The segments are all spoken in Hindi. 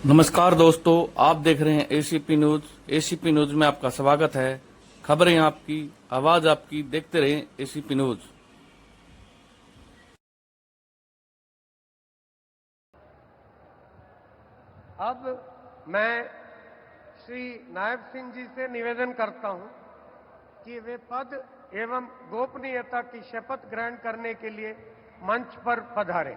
नमस्कार दोस्तों, आप देख रहे हैं एसीपी न्यूज। एसीपी न्यूज में आपका स्वागत है। खबरें आपकी, आवाज आपकी, देखते रहें एसीपी न्यूज। अब मैं श्री नायब सिंह जी से निवेदन करता हूं कि वे पद एवं गोपनीयता की शपथ ग्रहण करने के लिए मंच पर पधारें।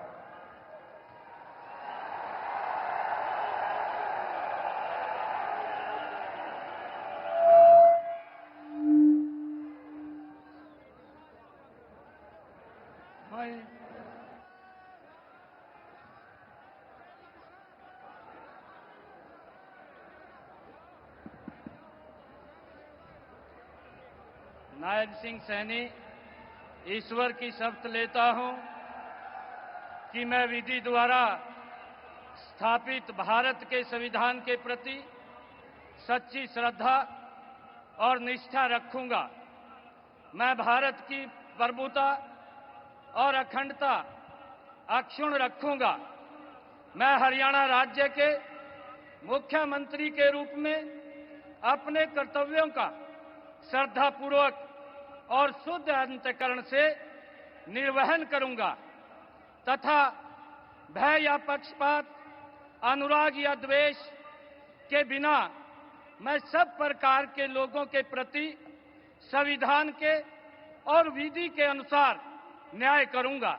नायब सिंह सैनी ईश्वर की शपथ लेता हूं कि मैं विधि द्वारा स्थापित भारत के संविधान के प्रति सच्ची श्रद्धा और निष्ठा रखूंगा। मैं भारत की प्रभुता और अखंडता अक्षुण्ण रखूंगा। मैं हरियाणा राज्य के मुख्यमंत्री के रूप में अपने कर्तव्यों का श्रद्धापूर्वक और शुद्ध अंतःकरण से निर्वहन करूंगा तथा भय या पक्षपात, अनुराग या द्वेष के बिना मैं सब प्रकार के लोगों के प्रति संविधान के और विधि के अनुसार न्याय करूंगा।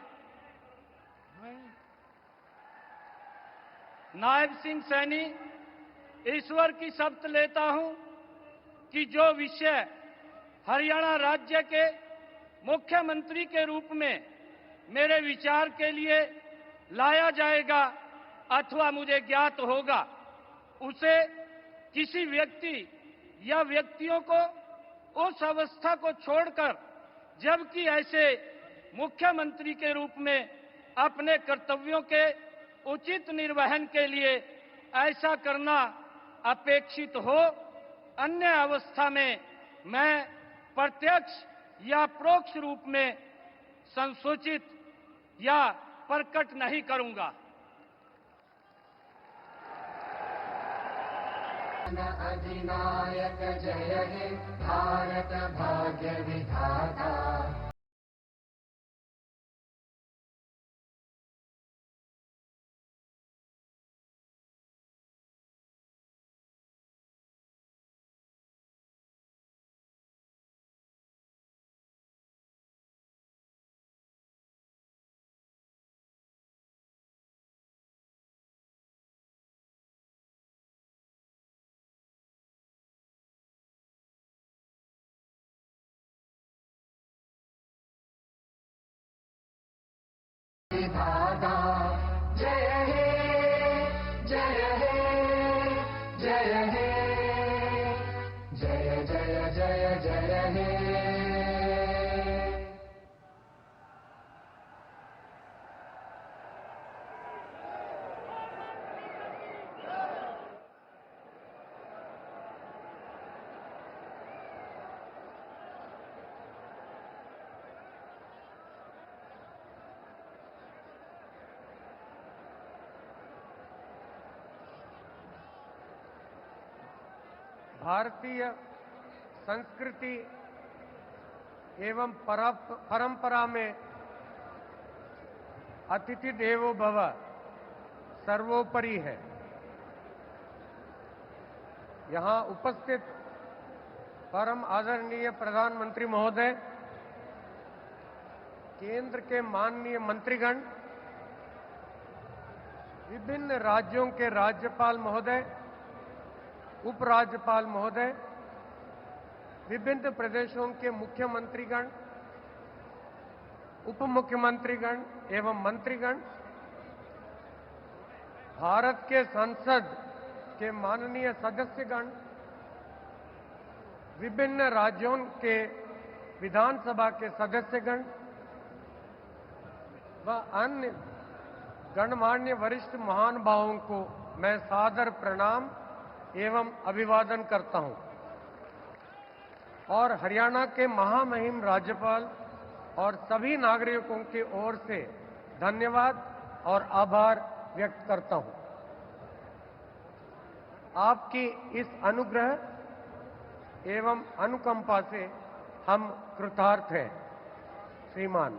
नायब सिंह सैनी ईश्वर की शपथ लेता हूं कि जो विषय हरियाणा राज्य के मुख्यमंत्री के रूप में मेरे विचार के लिए लाया जाएगा अथवा मुझे ज्ञात होगा, उसे किसी व्यक्ति या व्यक्तियों को उस अवस्था को छोड़कर, जबकि ऐसे मुख्यमंत्री के रूप में अपने कर्तव्यों के उचित निर्वहन के लिए ऐसा करना अपेक्षित हो, अन्य अवस्था में मैं प्रत्यक्ष या परोक्ष रूप में संसूचित या प्रकट नहीं करूंगा। अधिनायक जय हे भारत भाग्य विधाता। विधाता जय हे जय हे जय हे जय जय जय जय हे। भारतीय संस्कृति एवं परंपरा में अतिथि देवो भव सर्वोपरि है। यहां उपस्थित परम आदरणीय प्रधानमंत्री महोदय, केंद्र के माननीय मंत्रीगण, विभिन्न राज्यों के राज्यपाल महोदय, उपराज्यपाल महोदय, विभिन्न प्रदेशों के मुख्यमंत्रीगण, उप मुख्यमंत्रीगण एवं मंत्रीगण, भारत के संसद के माननीय सदस्यगण, विभिन्न राज्यों के विधानसभा के सदस्यगण व अन्य गणमान्य वरिष्ठ महानुभावों को मैं सादर प्रणाम एवं अभिवादन करता हूं और हरियाणा के महामहिम राज्यपाल और सभी नागरिकों की ओर से धन्यवाद और आभार व्यक्त करता हूं। आपकी इस अनुग्रह एवं अनुकंपा से हम कृतार्थ हैं श्रीमान।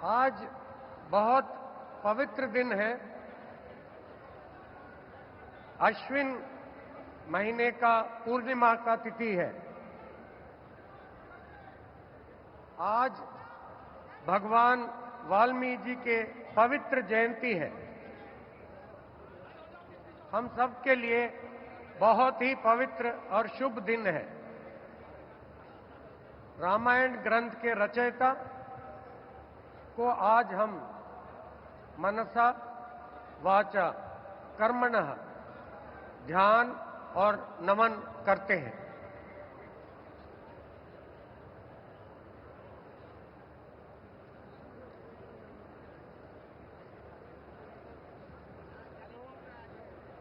आज बहुत पवित्र दिन है। अश्विन महीने का पूर्णिमा का तिथि है। आज भगवान वाल्मीकि जी के पवित्र जयंती है। हम सब के लिए बहुत ही पवित्र और शुभ दिन है। रामायण ग्रंथ के रचयिता को आज हम मनसा वाचा कर्मणः ध्यान और नमन करते हैं।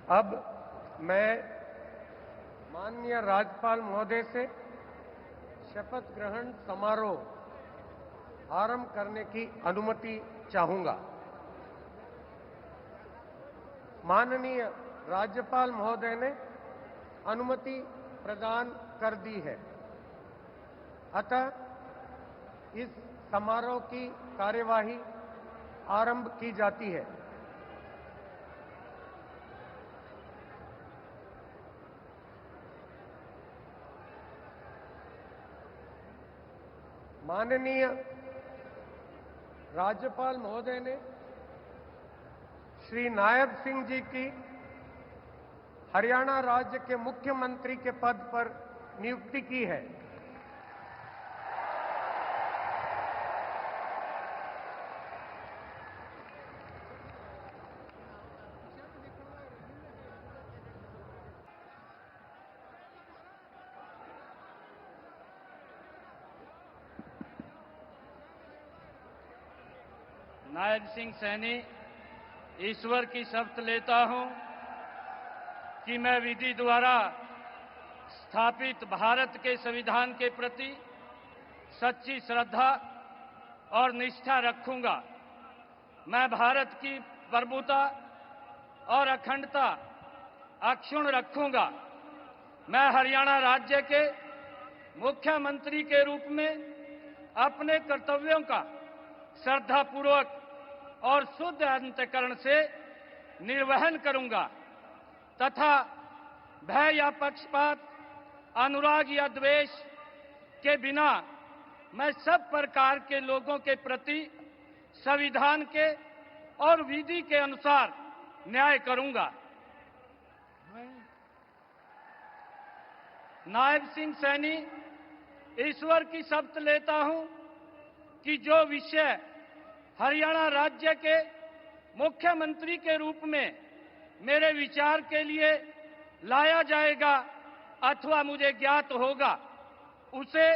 अब मैं माननीय राज्यपाल महोदय से शपथ ग्रहण समारोह आरंभ करने की अनुमति चाहूंगा। माननीय राज्यपाल महोदय ने अनुमति प्रदान कर दी है। अतः इस समारोह की कार्यवाही आरंभ की जाती है। माननीय राज्यपाल महोदय ने श्री नायब सिंह जी की हरियाणा राज्य के मुख्यमंत्री के पद पर नियुक्ति की है। नायब सिंह सैनी ईश्वर की शपथ लेता हूं कि मैं विधि द्वारा स्थापित भारत के संविधान के प्रति सच्ची श्रद्धा और निष्ठा रखूंगा। मैं भारत की प्रभुता और अखंडता अक्षुण्ण रखूंगा। मैं हरियाणा राज्य के मुख्यमंत्री के रूप में अपने कर्तव्यों का श्रद्धापूर्वक और शुद्ध अंतःकरण से निर्वहन करूंगा तथा भय या पक्षपात, अनुराग या द्वेष के बिना मैं सब प्रकार के लोगों के प्रति संविधान के और विधि के अनुसार न्याय करूंगा। नायब सिंह सैनी ईश्वर की शपथ लेता हूं कि जो विषय हरियाणा राज्य के मुख्यमंत्री के रूप में मेरे विचार के लिए लाया जाएगा अथवा मुझे ज्ञात होगा, उसे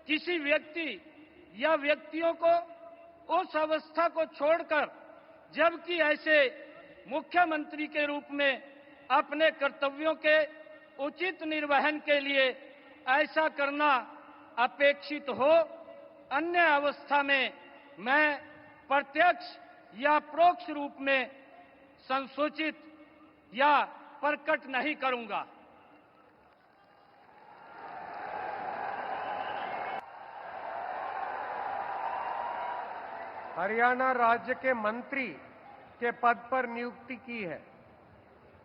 किसी व्यक्ति या व्यक्तियों को उस अवस्था को छोड़कर, जबकि ऐसे मुख्यमंत्री के रूप में अपने कर्तव्यों के उचित निर्वहन के लिए ऐसा करना अपेक्षित हो, अन्य अवस्था में मैं प्रत्यक्ष या परोक्ष रूप में संसूचित या प्रकट नहीं करूंगा। हरियाणा राज्य के मंत्री के पद पर नियुक्ति की है।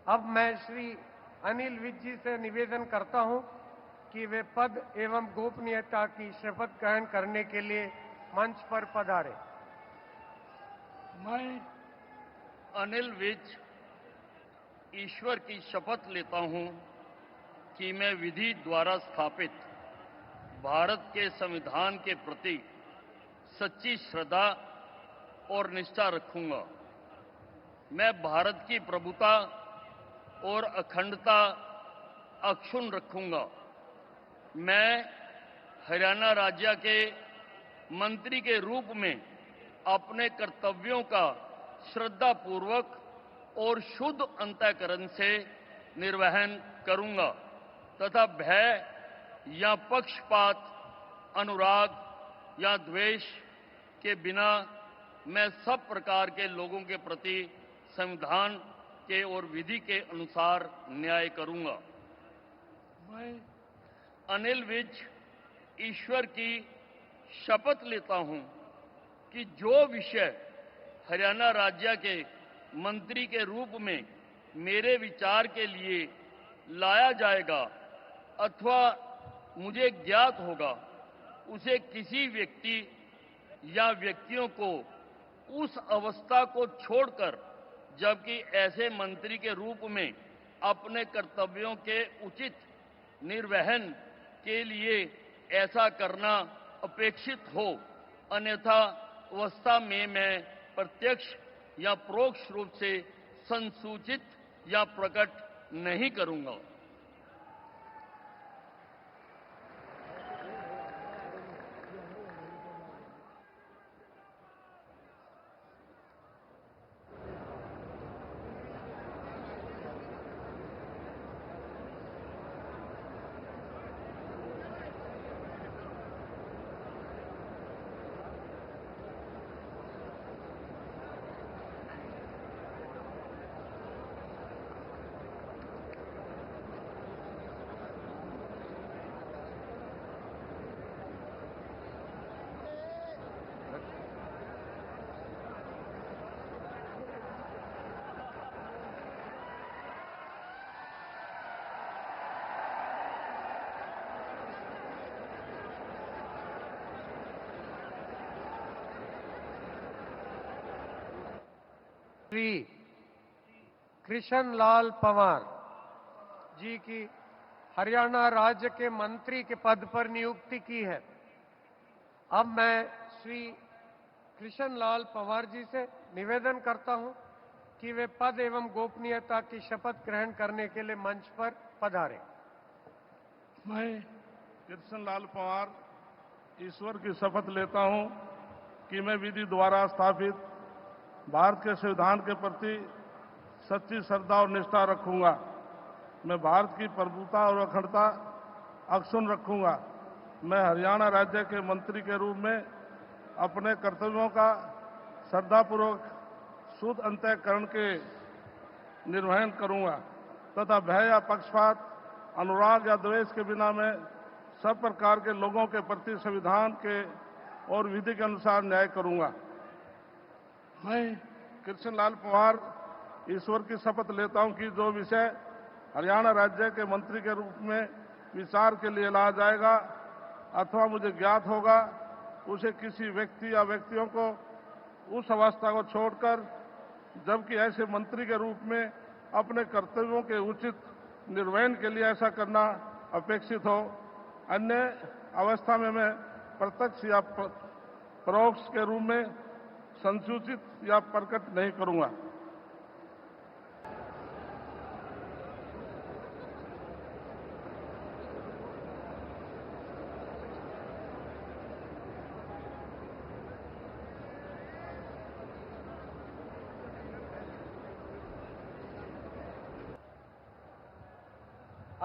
अब मैं श्री अनिल विज जी से निवेदन करता हूं कि वे पद एवं गोपनीयता की शपथ ग्रहण करने के लिए मंच पर पधारे। मैं अनिल विज ईश्वर की शपथ लेता हूं कि मैं विधि द्वारा स्थापित भारत के संविधान के प्रति सच्ची श्रद्धा और निष्ठा रखूंगा। मैं भारत की प्रभुता और अखंडता अक्षुण्ण रखूंगा। मैं हरियाणा राज्य के मंत्री के रूप में अपने कर्तव्यों का श्रद्धापूर्वक और शुद्ध अंतःकरण से निर्वहन करूंगा तथा भय या पक्षपात, अनुराग या द्वेष के बिना मैं सब प्रकार के लोगों के प्रति संविधान के और विधि के अनुसार न्याय करूंगा। मैं अनिल विज ईश्वर की शपथ लेता हूं कि जो विषय हरियाणा राज्य के मंत्री के रूप में मेरे विचार के लिए लाया जाएगा अथवा मुझे ज्ञात होगा, उसे किसी व्यक्ति या व्यक्तियों को उस अवस्था को छोड़कर, जबकि ऐसे मंत्री के रूप में अपने कर्तव्यों के उचित निर्वहन के लिए ऐसा करना अपेक्षित हो, अन्यथा अवस्था में मैं प्रत्यक्ष या परोक्ष रूप से संसूचित या प्रकट नहीं करूंगा। श्री कृष्ण लाल पंवार जी की हरियाणा राज्य के मंत्री के पद पर नियुक्ति की है। अब मैं श्री कृष्ण लाल पंवार जी से निवेदन करता हूं कि वे पद एवं गोपनीयता की शपथ ग्रहण करने के लिए मंच पर पधारें। मैं कृष्ण लाल पंवार ईश्वर की शपथ लेता हूं कि मैं विधि द्वारा स्थापित भारत के संविधान के प्रति सच्ची श्रद्धा और निष्ठा रखूंगा। मैं भारत की प्रभुता और अखंडता अक्षुण्ण रखूंगा। मैं हरियाणा राज्य के मंत्री के रूप में अपने कर्तव्यों का श्रद्धापूर्वक शुद्ध अंतःकरण के निर्वहन करूंगा तथा भय या पक्षपात, अनुराग या द्वेष के बिना मैं सब प्रकार के लोगों के प्रति संविधान के और विधि के अनुसार न्याय करूंगा। मैं कृष्ण लाल पंवार ईश्वर की शपथ लेता हूं कि जो विषय हरियाणा राज्य के मंत्री के रूप में विचार के लिए लाया जाएगा अथवा मुझे ज्ञात होगा, उसे किसी व्यक्ति या व्यक्तियों को उस अवस्था को छोड़कर, जबकि ऐसे मंत्री के रूप में अपने कर्तव्यों के उचित निर्वहन के लिए ऐसा करना अपेक्षित हो, अन्य अवस्था में मैं प्रत्यक्ष या परोक्ष के रूप में संसूचित या प्रकट नहीं करूंगा।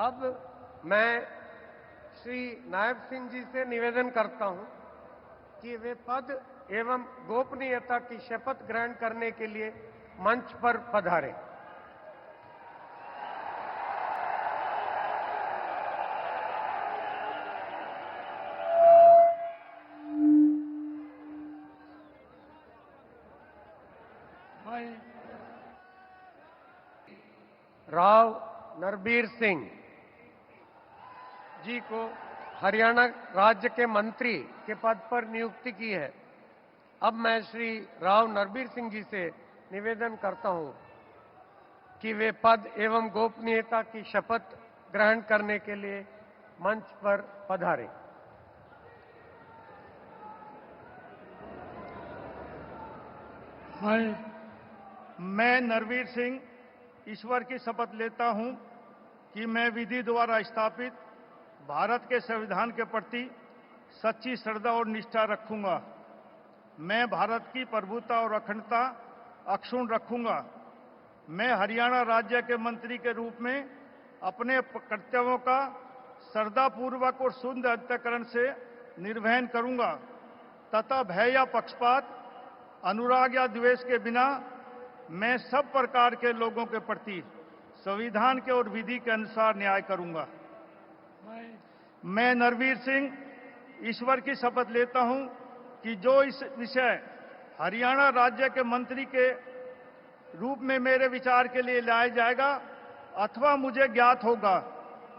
अब मैं श्री नायब सिंह जी से निवेदन करता हूं कि वे पद एवं गोपनीयता की शपथ ग्रहण करने के लिए मंच पर पधारें। मैं राव नरबीर सिंह जी को हरियाणा राज्य के मंत्री के पद पर नियुक्ति की है। अब मैं श्री राव नरबीर सिंह जी से निवेदन करता हूं कि वे पद एवं गोपनीयता की शपथ ग्रहण करने के लिए मंच पर पधारें। मैं नरवीर सिंह ईश्वर की शपथ लेता हूं कि मैं विधि द्वारा स्थापित भारत के संविधान के प्रति सच्ची श्रद्धा और निष्ठा रखूंगा। मैं भारत की प्रभुता और अखंडता अक्षुण्ण रखूंगा। मैं हरियाणा राज्य के मंत्री के रूप में अपने कर्तव्यों का श्रद्धापूर्वक और शुद्ध अंतःकरण से निर्वहन करूंगा तथा भय या पक्षपात, अनुराग या द्वेष के बिना मैं सब प्रकार के लोगों के प्रति संविधान के और विधि के अनुसार न्याय करूंगा। मैं नरवीर सिंह ईश्वर की शपथ लेता हूं कि जो इस विषय हरियाणा राज्य के मंत्री के रूप में मेरे विचार के लिए लाया जाएगा अथवा मुझे ज्ञात होगा,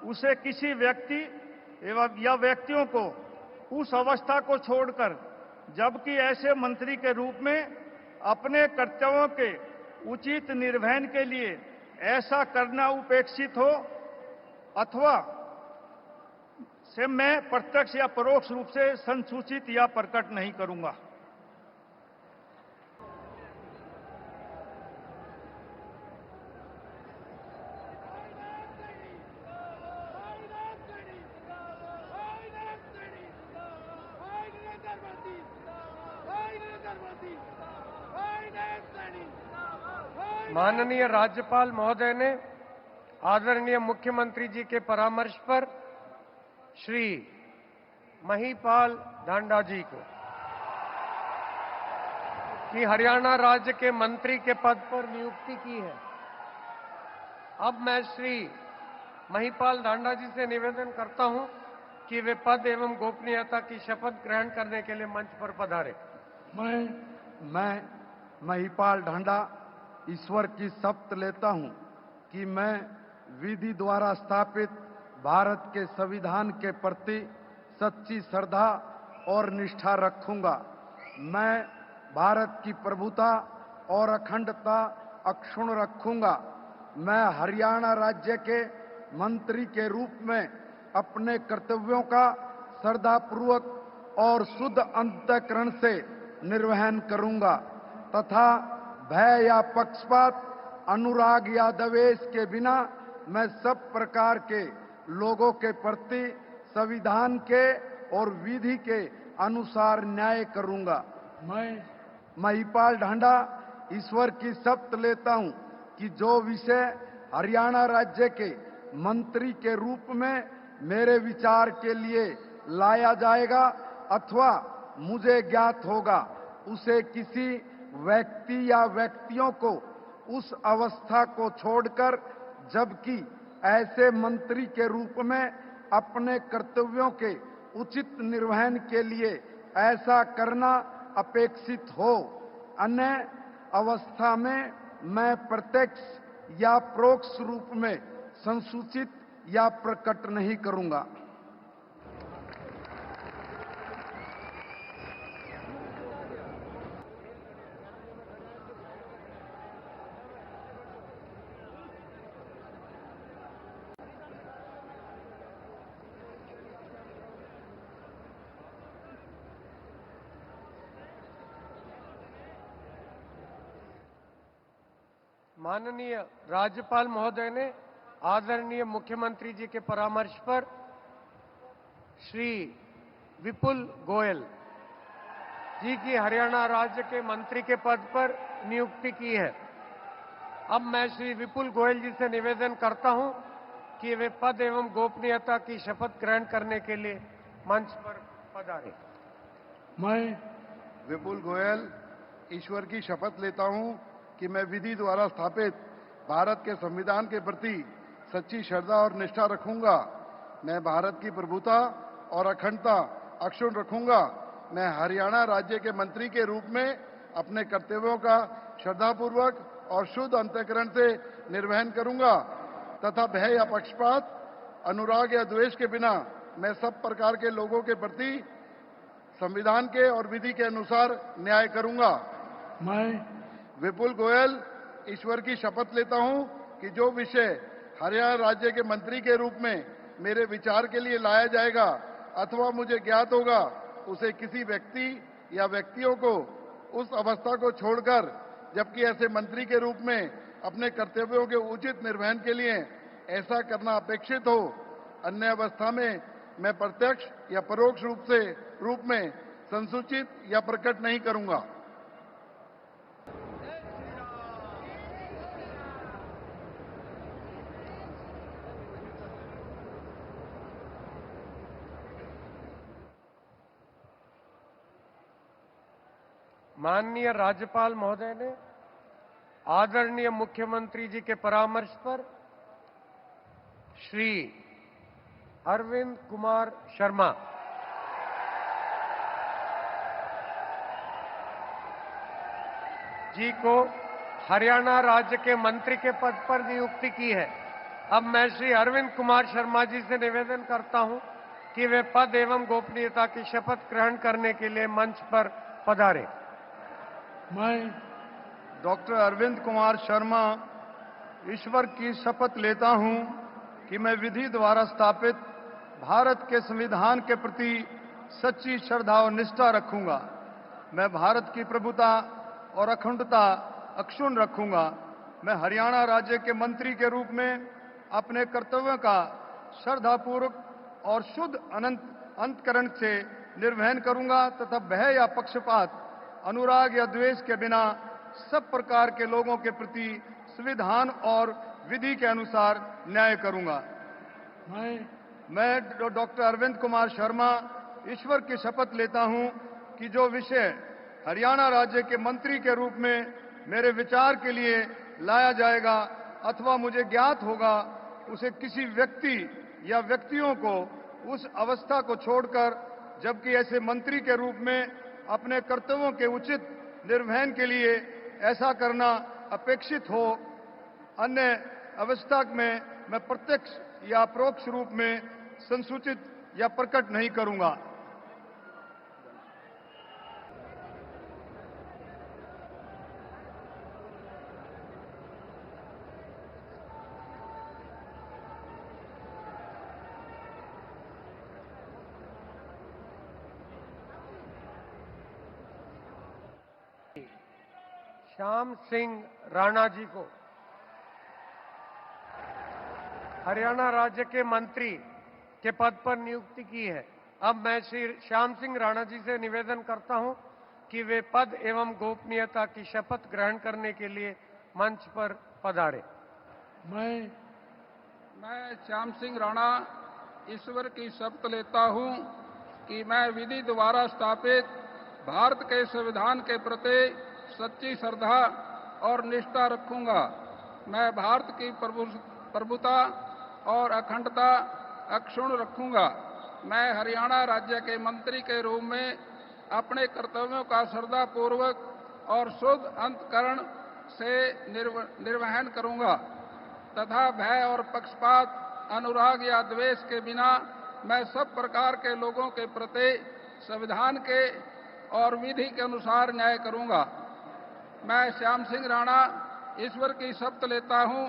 उसे किसी व्यक्ति एवं या व्यक्तियों को उस अवस्था को छोड़कर जबकि ऐसे मंत्री के रूप में अपने कर्तव्यों के उचित निर्वहन के लिए ऐसा करना उपेक्षित हो अथवा से मैं प्रत्यक्ष या परोक्ष रूप से संसूचित या प्रकट नहीं करूंगा। माननीय राज्यपाल महोदय ने आदरणीय मुख्यमंत्री जी के परामर्श पर श्री महिपाल ढांडा जी को कि हरियाणा राज्य के मंत्री के पद पर नियुक्ति की है। अब मैं श्री महिपाल ढांडा जी से निवेदन करता हूं कि वे पद एवं गोपनीयता की शपथ ग्रहण करने के लिए मंच पर पधारे। मैं महिपाल ढांडा ईश्वर की शपथ लेता हूं कि मैं विधि द्वारा स्थापित भारत के संविधान के प्रति सच्ची श्रद्धा और निष्ठा रखूंगा। मैं भारत की प्रभुता और अखंडता अक्षुण्ण रखूंगा। मैं हरियाणा राज्य के मंत्री के रूप में अपने कर्तव्यों का श्रद्धापूर्वक और शुद्ध अंतःकरण से निर्वहन करूंगा तथा भय या पक्षपात, अनुराग या द्वेष के बिना मैं सब प्रकार के लोगों के प्रति संविधान के और विधि के अनुसार न्याय करूंगा। मैं महिपाल ढांडा ईश्वर की शपथ लेता हूं कि जो विषय हरियाणा राज्य के मंत्री के रूप में मेरे विचार के लिए लाया जाएगा अथवा मुझे ज्ञात होगा, उसे किसी व्यक्ति या व्यक्तियों को उस अवस्था को छोड़कर जबकि ऐसे मंत्री के रूप में अपने कर्तव्यों के उचित निर्वहन के लिए ऐसा करना अपेक्षित हो, अन्य अवस्था में मैं प्रत्यक्ष या परोक्ष रूप में संसूचित या प्रकट नहीं करूंगा। माननीय राज्यपाल महोदय ने आदरणीय मुख्यमंत्री जी के परामर्श पर श्री विपुल गोयल जी की हरियाणा राज्य के मंत्री के पद पर नियुक्ति की है। अब मैं श्री विपुल गोयल जी से निवेदन करता हूं कि वे पद एवं गोपनीयता की शपथ ग्रहण करने के लिए मंच पर पधारें। मैं विपुल गोयल ईश्वर की शपथ लेता हूं कि मैं विधि द्वारा स्थापित भारत के संविधान के प्रति सच्ची श्रद्धा और निष्ठा रखूंगा। मैं भारत की प्रभुता और अखंडता अक्षुण्ण रखूंगा। मैं हरियाणा राज्य के मंत्री के रूप में अपने कर्तव्यों का श्रद्धापूर्वक और शुद्ध अंतःकरण से निर्वहन करूंगा तथा भय या पक्षपात, अनुराग या द्वेष के बिना मैं सब प्रकार के लोगों के प्रति संविधान के और विधि के अनुसार न्याय करूंगा। मैं विपुल गोयल ईश्वर की शपथ लेता हूं कि जो विषय हरियाणा राज्य के मंत्री के रूप में मेरे विचार के लिए लाया जाएगा अथवा मुझे ज्ञात होगा, उसे किसी व्यक्ति या व्यक्तियों को उस अवस्था को छोड़कर जबकि ऐसे मंत्री के रूप में अपने कर्तव्यों के उचित निर्वहन के लिए ऐसा करना अपेक्षित हो, अन्य अवस्था में मैं प्रत्यक्ष या परोक्ष रूप में संसूचित या प्रकट नहीं करूंगा। माननीय राज्यपाल महोदय ने आदरणीय मुख्यमंत्री जी के परामर्श पर श्री अरविंद कुमार शर्मा जी को हरियाणा राज्य के मंत्री के पद पर नियुक्ति की है। अब मैं श्री अरविंद कुमार शर्मा जी से निवेदन करता हूं कि वे पद एवं गोपनीयता की शपथ ग्रहण करने के लिए मंच पर पधारें। मैं डॉक्टर अरविंद कुमार शर्मा ईश्वर की शपथ लेता हूं कि मैं विधि द्वारा स्थापित भारत के संविधान के प्रति सच्ची श्रद्धा और निष्ठा रखूंगा। मैं भारत की प्रभुता और अखंडता अक्षुण्ण रखूंगा। मैं हरियाणा राज्य के मंत्री के रूप में अपने कर्तव्यों का श्रद्धापूर्वक और शुद्ध अंतकरण से निर्वहन करूंगा तथा भय या पक्षपात, अनुराग या द्वेष के बिना सब प्रकार के लोगों के प्रति संविधान और विधि के अनुसार न्याय करूंगा। मैं डॉक्टर अरविंद कुमार शर्मा ईश्वर की शपथ लेता हूं कि जो विषय हरियाणा राज्य के मंत्री के रूप में मेरे विचार के लिए लाया जाएगा अथवा मुझे ज्ञात होगा, उसे किसी व्यक्ति या व्यक्तियों को उस अवस्था को छोड़कर, जबकि ऐसे मंत्री के रूप में अपने कर्तव्यों के उचित निर्वहन के लिए ऐसा करना अपेक्षित हो, अन्य अवस्था में मैं प्रत्यक्ष या परोक्ष रूप में संसूचित या प्रकट नहीं करूंगा। श्याम सिंह राणा जी को हरियाणा राज्य के मंत्री के पद पर नियुक्ति की है। अब मैं श्री श्याम सिंह राणा जी से निवेदन करता हूं कि वे पद एवं गोपनीयता की शपथ ग्रहण करने के लिए मंच पर पधारे। मैं श्याम सिंह राणा ईश्वर की शपथ लेता हूं कि मैं विधि द्वारा स्थापित भारत के संविधान के प्रति सच्ची श्रद्धा और निष्ठा रखूंगा। मैं भारत की प्रभुता और अखंडता अक्षुण्ण रखूंगा। मैं हरियाणा राज्य के मंत्री के रूप में अपने कर्तव्यों का श्रद्धापूर्वक और शुद्ध अंतकरण से निर्वहन करूंगा तथा भय और पक्षपात, अनुराग या द्वेष के बिना मैं सब प्रकार के लोगों के प्रति संविधान के और विधि के अनुसार न्याय करूंगा। मैं श्याम सिंह राणा ईश्वर की शपथ लेता हूं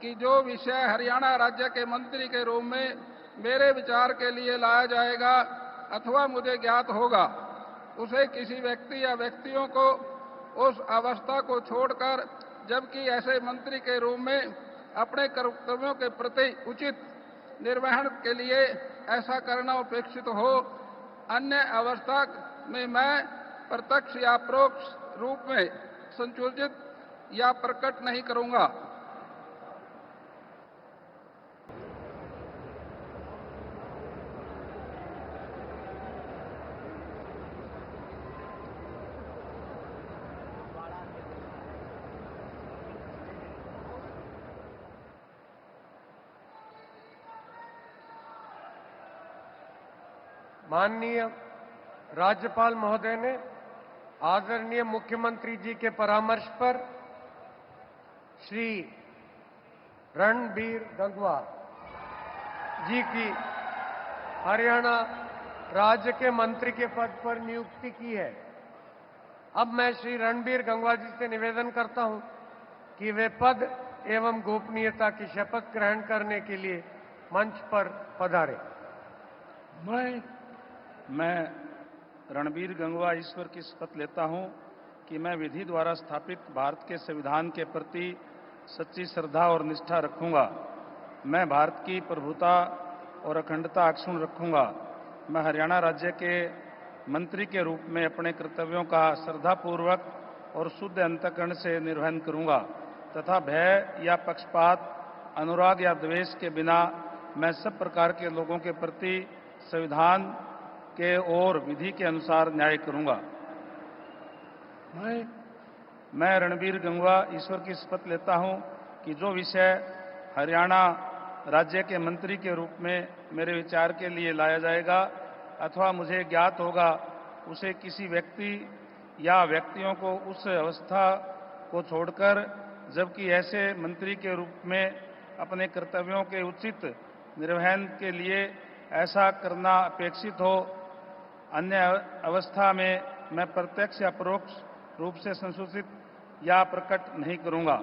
कि जो विषय हरियाणा राज्य के मंत्री के रूप में मेरे विचार के लिए लाया जाएगा अथवा मुझे ज्ञात होगा, उसे किसी व्यक्ति या व्यक्तियों को उस अवस्था को छोड़कर, जबकि ऐसे मंत्री के रूप में अपने कर्तव्यों के प्रति उचित निर्वहन के लिए ऐसा करना अपेक्षित हो, अन्य अवस्था में मैं प्रत्यक्ष या परोक्ष रूप में संसूचित या प्रकट नहीं करूंगा। माननीय राज्यपाल महोदय ने आदरणीय मुख्यमंत्री जी के परामर्श पर श्री रणबीर गंगवा जी की हरियाणा राज्य के मंत्री के पद पर नियुक्ति की है। अब मैं श्री रणबीर गंगवा जी से निवेदन करता हूं कि वे पद एवं गोपनीयता की शपथ ग्रहण करने के लिए मंच पर पधारे। मैं रणबीर गंगवा ईश्वर की शपथ लेता हूं कि मैं विधि द्वारा स्थापित भारत के संविधान के प्रति सच्ची श्रद्धा और निष्ठा रखूंगा। मैं भारत की प्रभुता और अखंडता अक्षुण्ण रखूंगा। मैं हरियाणा राज्य के मंत्री के रूप में अपने कर्तव्यों का श्रद्धापूर्वक और शुद्ध अंतःकरण से निर्वहन करूंगा तथा भय या पक्षपात, अनुराग या द्वेष के बिना मैं सब प्रकार के लोगों के प्रति संविधान के और विधि के अनुसार न्याय करूंगा। मैं रणबीर गंगवा ईश्वर की शपथ लेता हूं कि जो विषय हरियाणा राज्य के मंत्री के रूप में मेरे विचार के लिए लाया जाएगा अथवा मुझे ज्ञात होगा, उसे किसी व्यक्ति या व्यक्तियों को उस अवस्था को छोड़कर, जबकि ऐसे मंत्री के रूप में अपने कर्तव्यों के उचित निर्वहन के लिए ऐसा करना अपेक्षित हो, अन्य अवस्था में मैं प्रत्यक्ष या परोक्ष रूप से संसूचित या प्रकट नहीं करूंगा।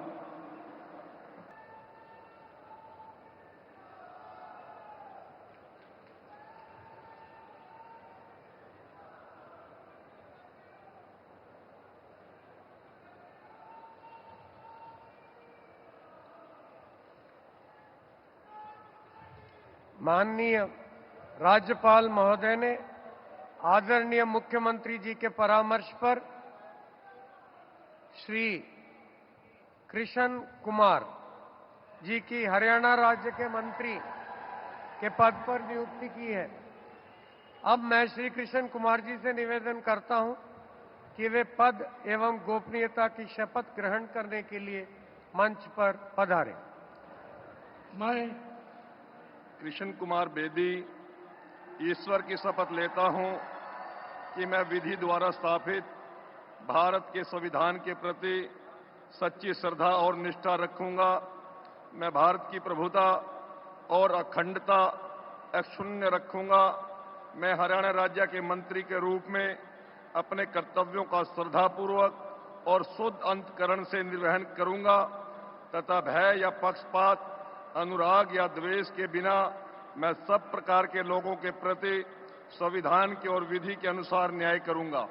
माननीय राज्यपाल महोदय ने आदरणीय मुख्यमंत्री जी के परामर्श पर श्री कृष्ण कुमार जी की हरियाणा राज्य के मंत्री के पद पर नियुक्ति की है। अब मैं श्री कृष्ण कुमार जी से निवेदन करता हूं कि वे पद एवं गोपनीयता की शपथ ग्रहण करने के लिए मंच पर पधारें। मैं कृष्ण कुमार बेदी ईश्वर की शपथ लेता हूं कि मैं विधि द्वारा स्थापित भारत के संविधान के प्रति सच्ची श्रद्धा और निष्ठा रखूंगा। मैं भारत की प्रभुता और अखंडता अक्षुण्ण रखूंगा। मैं हरियाणा राज्य के मंत्री के रूप में अपने कर्तव्यों का श्रद्धापूर्वक और शुद्ध अंतःकरण से निर्वहन करूंगा तथा भय या पक्षपात, अनुराग या द्वेष के बिना मैं सब प्रकार के लोगों के प्रति संविधान के और विधि के अनुसार न्याय करूंगा।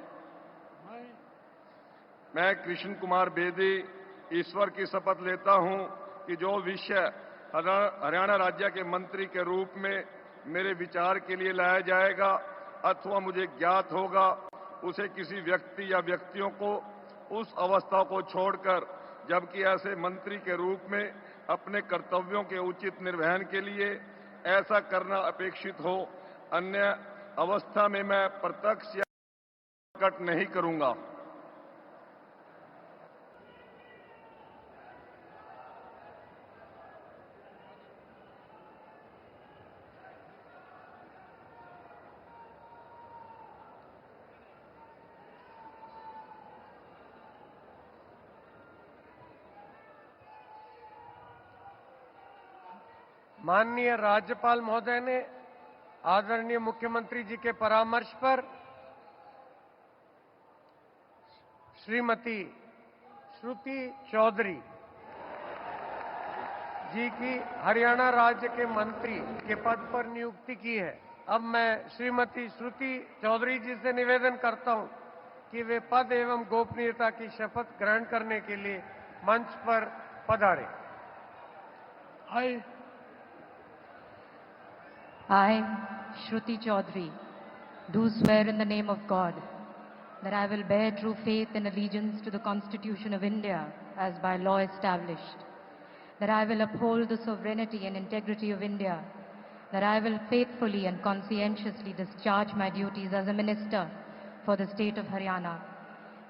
मैं कृष्ण कुमार बेदी ईश्वर की शपथ लेता हूं कि जो विषय हरियाणा राज्य के मंत्री के रूप में मेरे विचार के लिए लाया जाएगा अथवा मुझे ज्ञात होगा, उसे किसी व्यक्ति या व्यक्तियों को उस अवस्था को छोड़कर, जबकि ऐसे मंत्री के रूप में अपने कर्तव्यों के उचित निर्वहन के लिए ऐसा करना अपेक्षित हो, अन्य अवस्था में मैं प्रत्यक्ष या प्रकट नहीं करूंगा। माननीय राज्यपाल महोदय ने आदरणीय मुख्यमंत्री जी के परामर्श पर श्रीमती श्रुति चौधरी जी की हरियाणा राज्य के मंत्री के पद पर नियुक्ति की है। अब मैं श्रीमती श्रुति चौधरी जी से निवेदन करता हूं कि वे पद एवं गोपनीयता की शपथ ग्रहण करने के लिए मंच पर पधारें। I, Shruti Chaudhary, do swear in the name of God that I will bear true faith and allegiance to the Constitution of India as by law established, that I will uphold the sovereignty and integrity of India, that I will faithfully and conscientiously discharge my duties as a minister for the state of Haryana,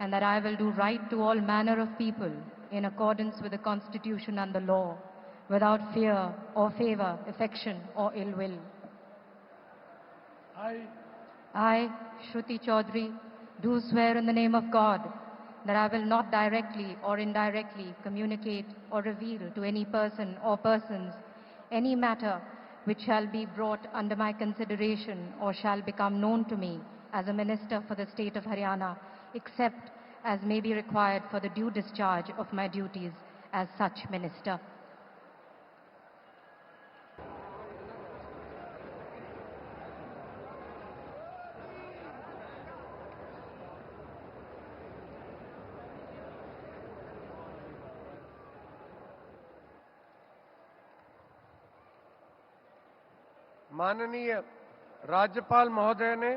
and that I will do right to all manner of people in accordance with the Constitution and the law, without fear or favor, affection or ill will. I, Shruti Chaudhary, do swear in the name of God that I will not directly or indirectly communicate or reveal to any person or persons any matter which shall be brought under my consideration or shall become known to me as a minister for the state of Haryana, except as may be required for the due discharge of my duties as such minister. माननीय राज्यपाल महोदय ने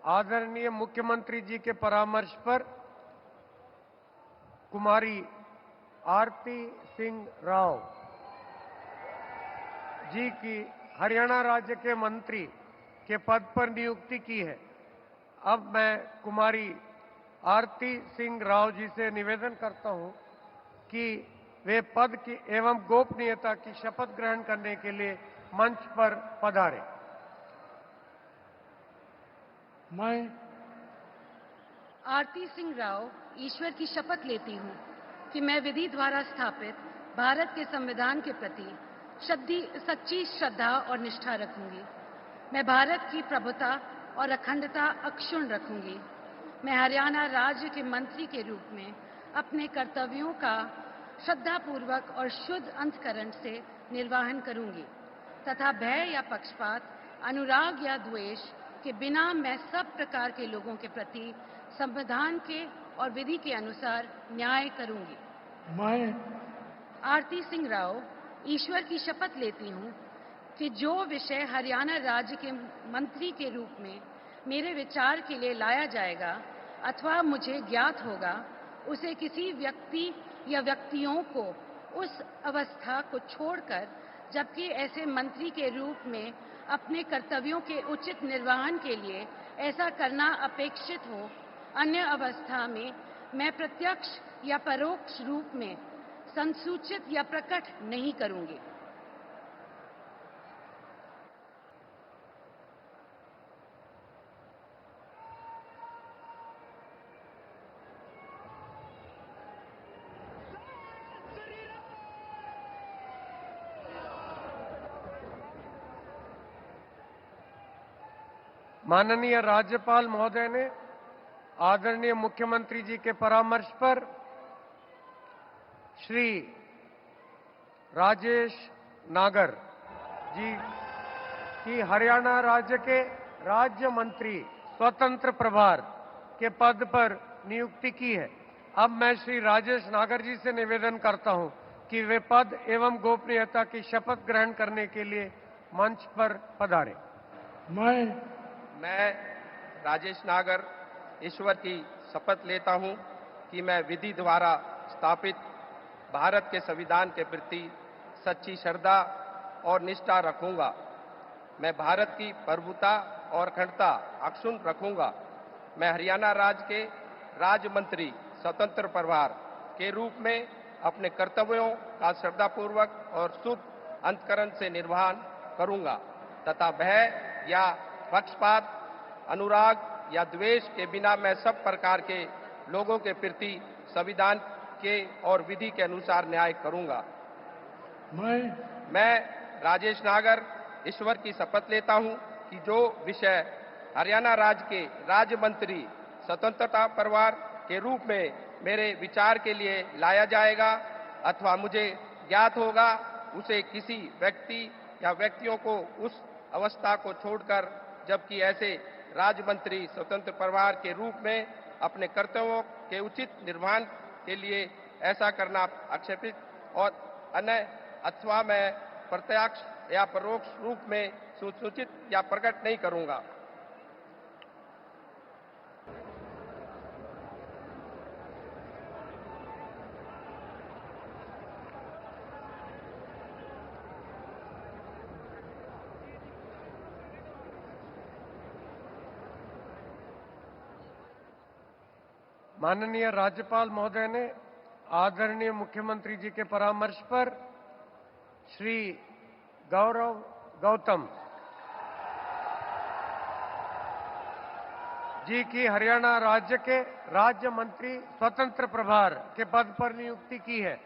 आदरणीय मुख्यमंत्री जी के परामर्श पर कुमारी आरती सिंह राव जी की हरियाणा राज्य के मंत्री के पद पर नियुक्ति की है। अब मैं कुमारी आरती सिंह राव जी से निवेदन करता हूं कि वे पद की एवं गोपनीयता की शपथ ग्रहण करने के लिए मंच पर पधारें। मैं आरती सिंह राव ईश्वर की शपथ लेती हूँ कि मैं विधि द्वारा स्थापित भारत के संविधान के प्रति सच्ची श्रद्धा और निष्ठा रखूंगी। मैं भारत की प्रभुता और अखंडता अक्षुण्ण रखूंगी। मैं हरियाणा राज्य के मंत्री के रूप में अपने कर्तव्यों का श्रद्धापूर्वक और शुद्ध अंतःकरण से निर्वहन करूंगी तथा भय या पक्षपात, अनुराग या द्वेष के बिना मैं सब प्रकार के लोगों के प्रति संविधान के और विधि के अनुसार न्याय करूंगी। मैं आरती सिंह राव ईश्वर की शपथ लेती हूँ कि जो विषय हरियाणा राज्य के मंत्री के रूप में मेरे विचार के लिए लाया जाएगा अथवा मुझे ज्ञात होगा, उसे किसी व्यक्ति या व्यक्तियों को उस अवस्था को छोड़कर, जबकि ऐसे मंत्री के रूप में अपने कर्तव्यों के उचित निर्वहन के लिए ऐसा करना अपेक्षित हो, अन्य अवस्था में मैं प्रत्यक्ष या परोक्ष रूप में संसूचित या प्रकट नहीं करूंगी। माननीय राज्यपाल महोदय ने आदरणीय मुख्यमंत्री जी के परामर्श पर श्री राजेश नागर जी की हरियाणा राज्य के राज्य मंत्री स्वतंत्र प्रभार के पद पर नियुक्ति की है। अब मैं श्री राजेश नागर जी से निवेदन करता हूं कि वे पद एवं गोपनीयता की शपथ ग्रहण करने के लिए मंच पर पधारें। मैं राजेश नागर ईश्वर की शपथ लेता हूं कि मैं विधि द्वारा स्थापित भारत के संविधान के प्रति सच्ची श्रद्धा और निष्ठा रखूंगा। मैं भारत की प्रभुता और अखंडता अक्षुण्ण रखूंगा। मैं हरियाणा राज्य के राज्य मंत्री स्वतंत्र प्रभार के रूप में अपने कर्तव्यों का श्रद्धापूर्वक और शुद्ध अंतःकरण से निर्वहन करूंगा तथा भय या पक्षपात, अनुराग या द्वेष के बिना मैं सब प्रकार के लोगों के प्रति संविधान के और विधि के अनुसार न्याय करूंगा। मैं राजेश नागर ईश्वर की शपथ लेता हूं कि जो विषय हरियाणा राज्य के राज्य मंत्री स्वतंत्रता परिवार के रूप में मेरे विचार के लिए लाया जाएगा अथवा मुझे ज्ञात होगा, उसे किसी व्यक्ति या व्यक्तियों को उस अवस्था को छोड़कर, जबकि ऐसे राज्य मंत्री स्वतंत्र परिवार के रूप में अपने कर्तव्यों के उचित निर्वहन के लिए ऐसा करना आक्षेपित और अन्य अथवा मैं प्रत्यक्ष या परोक्ष रूप में सूचित या प्रकट नहीं करूंगा। माननीय राज्यपाल महोदय ने आदरणीय मुख्यमंत्री जी के परामर्श पर श्री गौरव गौतम जी की हरियाणा राज्य के राज्य मंत्री स्वतंत्र प्रभार के पद पर नियुक्ति की है।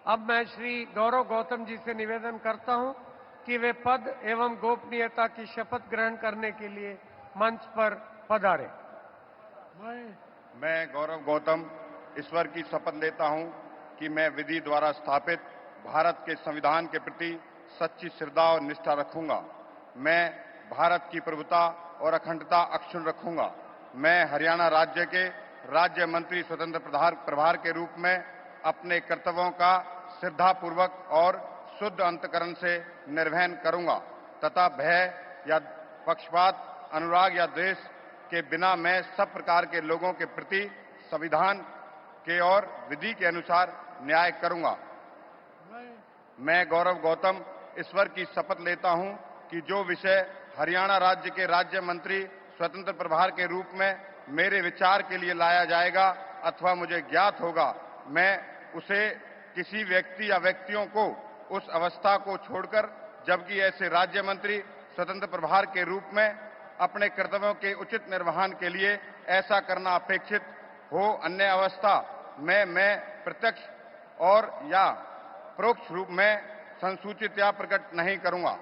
अब मैं श्री गौरव गौतम जी से निवेदन करता हूं कि वे पद एवं गोपनीयता की शपथ ग्रहण करने के लिए मंच पर पधारें। मैं गौरव गौतम ईश्वर की शपथ लेता हूं कि मैं विधि द्वारा स्थापित भारत के संविधान के प्रति सच्ची श्रद्धा और निष्ठा रखूंगा। मैं भारत की प्रभुता और अखंडता अक्षुण्ण रखूंगा। मैं हरियाणा राज्य के राज्य मंत्री स्वतंत्र प्रभार के रूप में अपने कर्तव्यों का श्रद्धापूर्वक और शुद्ध अंतःकरण से निर्वहन करूंगा तथा भय या पक्षपात, अनुराग या द्वेष के बिना मैं सब प्रकार के लोगों के प्रति संविधान के और विधि के अनुसार न्याय करूंगा। मैं गौरव गौतम ईश्वर की शपथ लेता हूं कि जो विषय हरियाणा राज्य के राज्य मंत्री स्वतंत्र प्रभार के रूप में मेरे विचार के लिए लाया जाएगा अथवा मुझे ज्ञात होगा, मैं उसे किसी व्यक्ति या व्यक्तियों को उस अवस्था को छोड़कर, जबकि ऐसे राज्य मंत्री स्वतंत्र प्रभार के रूप में अपने कर्तव्यों के उचित निर्वहन के लिए ऐसा करना अपेक्षित हो, अन्य अवस्था मैं प्रत्यक्ष और या परोक्ष रूप में संसूचित या प्रकट नहीं करूंगा।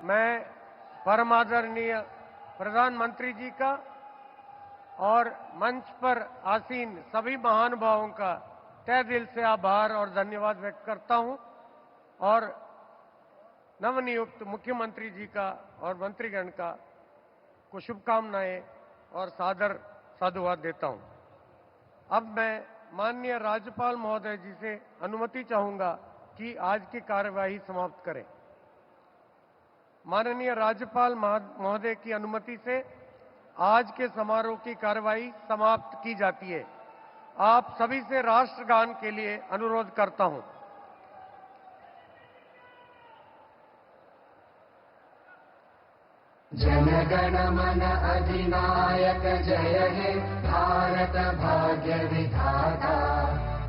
मैं परम आदरणीय प्रधानमंत्री जी का और मंच पर आसीन सभी महानुभावों का तहे दिल से आभार और धन्यवाद व्यक्त करता हूं और नवनियुक्त मुख्यमंत्री जी का और मंत्रीगण का को शुभकामनाएं और सादर साधुवाद देता हूं। अब मैं माननीय राज्यपाल महोदय जी से अनुमति चाहूंगा कि आज की कार्यवाही समाप्त करें। माननीय राज्यपाल महोदय की अनुमति से आज के समारोह की कार्यवाही समाप्त की जाती है। आप सभी से राष्ट्रगान के लिए अनुरोध करता हूं। जनगण मन अधिनायक जय हे भारत भाग्य विधाता,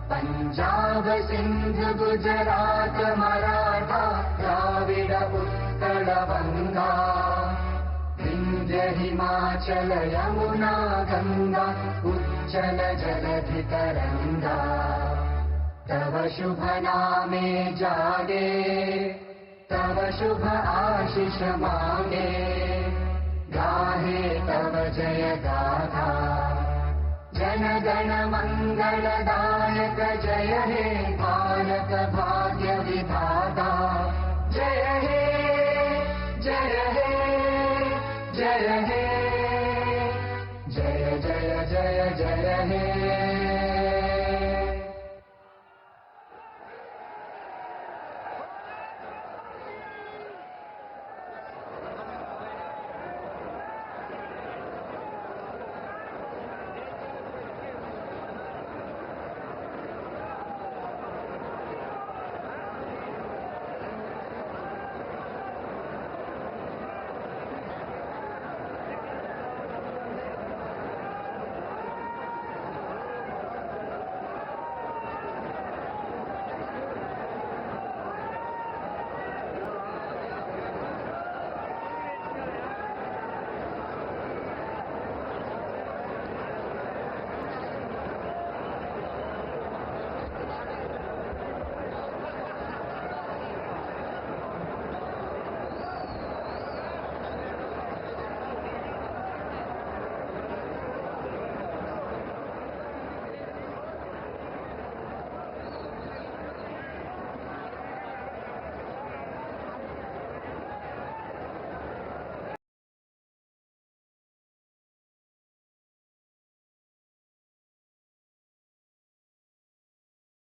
पंजाब सिंध गुजरात मराठा द्राविड उत्कल बंगा, विंध्य हिमाचल यमुना गंगा उच्चल जलधि तरंगा, तव शुभ नामे जागे तव शुभ आशीष मांगे, गाहे तव जय गाथा, जन गण मंगलदायक जय हे भारत भाग्य